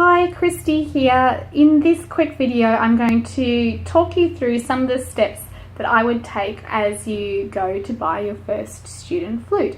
Hi, Christy here. In this quick video, I'm going to talk you through some of the steps that I would take as you go to buy your first student flute.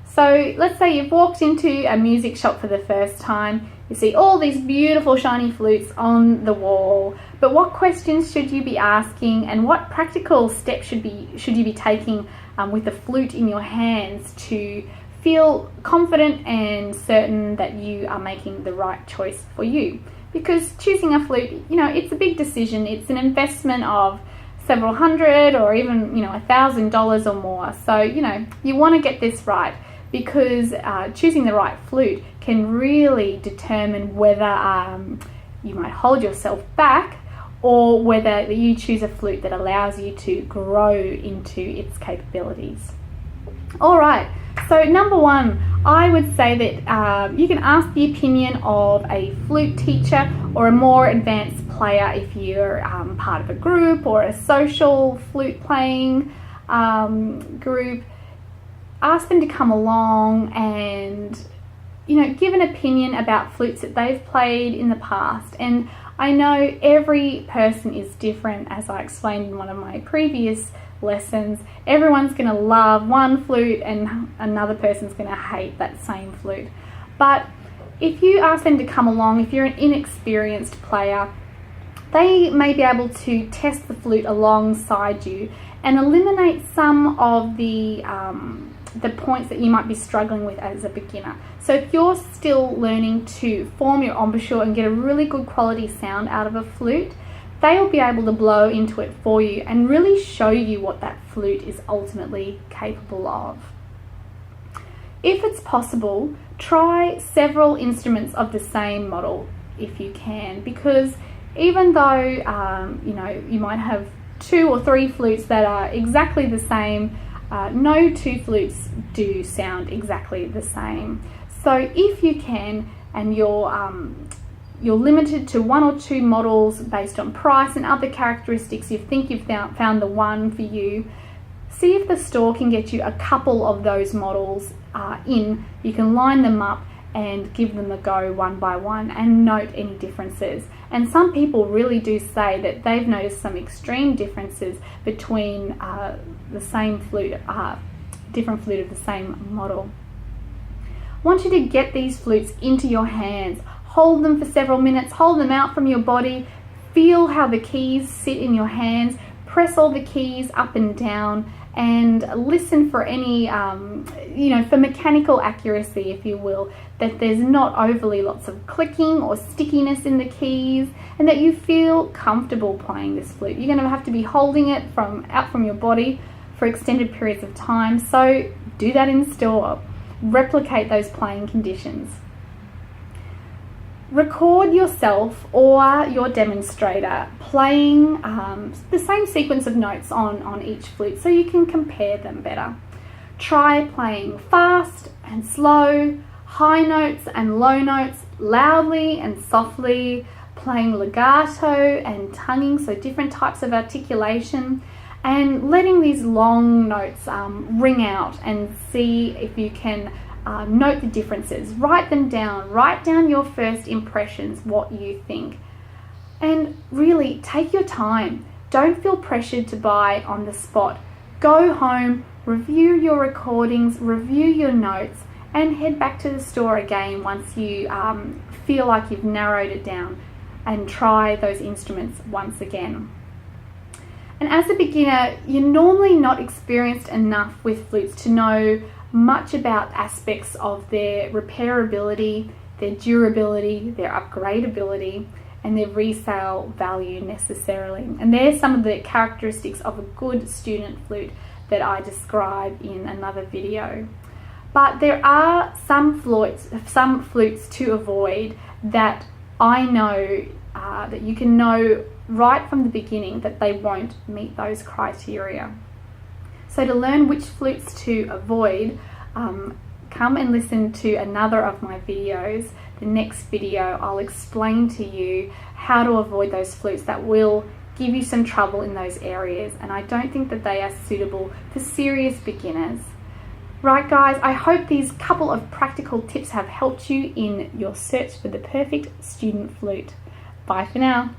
So let's say you've walked into a music shop for the first time. You see all these beautiful shiny flutes on the wall, but what questions should you be asking and what practical steps should you be taking with the flute in your hands to feel confident and certain that you are making the right choice for you? Because choosing a flute, it's a big decision. It's an investment of several hundred or even, $1,000 or more. So, you want to get this right, because choosing the right flute can really determine whether you might hold yourself back or whether you choose a flute that allows you to grow into its capabilities. All right. So number one, I would say that you can ask the opinion of a flute teacher or a more advanced player if you're part of a group or a social flute playing group. Ask them to come along and give an opinion about flutes that they've played in the past. And I know every person is different, as I explained in one of my previous lessons. Everyone's going to love one flute and another person's going to hate that same flute. But if you ask them to come along, if you're an inexperienced player, they may be able to test the flute alongside you and eliminate some of the points that you might be struggling with as a beginner. So if you're still learning to form your embouchure and get a really good quality sound out of a flute, they will be able to blow into it for you and really show you what that flute is ultimately capable of. If it's possible, try several instruments of the same model if you can, because even though you might have 2 or 3 flutes that are exactly the same, no 2 flutes do sound exactly the same. So if you can, and you're limited to 1 or 2 models based on price and other characteristics, you think you've found the one for you, see if the store can get you a couple of those models in. You can line them up and give them a go one by one and note any differences. And some people really do say that they've noticed some extreme differences between the same flute, different flute of the same model. I want you to get these flutes into your hands. Hold them for several minutes, hold them out from your body, feel how the keys sit in your hands, press all the keys up and down, and listen for any, for mechanical accuracy, if you will, that there's not overly lots of clicking or stickiness in the keys, and that you feel comfortable playing this flute. You're going to have to be holding it out from your body for extended periods of time, so do that in store. Replicate those playing conditions. Record yourself or your demonstrator playing the same sequence of notes on each flute so you can compare them better. Try playing fast and slow, high notes and low notes, loudly and softly, playing legato and tonguing, so different types of articulation, and letting these long notes ring out, and see if you can note the differences. Write them down. Write down your first impressions, what you think. And really, take your time. Don't feel pressured to buy on the spot. Go home, review your recordings, review your notes, and head back to the store again once you feel like you've narrowed it down, and try those instruments once again. And as a beginner, you're normally not experienced enough with flutes to know much about aspects of their repairability, their durability, their upgradability, and their resale value necessarily. And there's some of the characteristics of a good student flute that I describe in another video. But there are some flutes to avoid that I know that you can know right from the beginning that they won't meet those criteria. So to learn which flutes to avoid, come and listen to another of my videos. The next video, I'll explain to you how to avoid those flutes that will give you some trouble in those areas, and I don't think that they are suitable for serious beginners. Right guys, I hope these couple of practical tips have helped you in your search for the perfect student flute. Bye for now.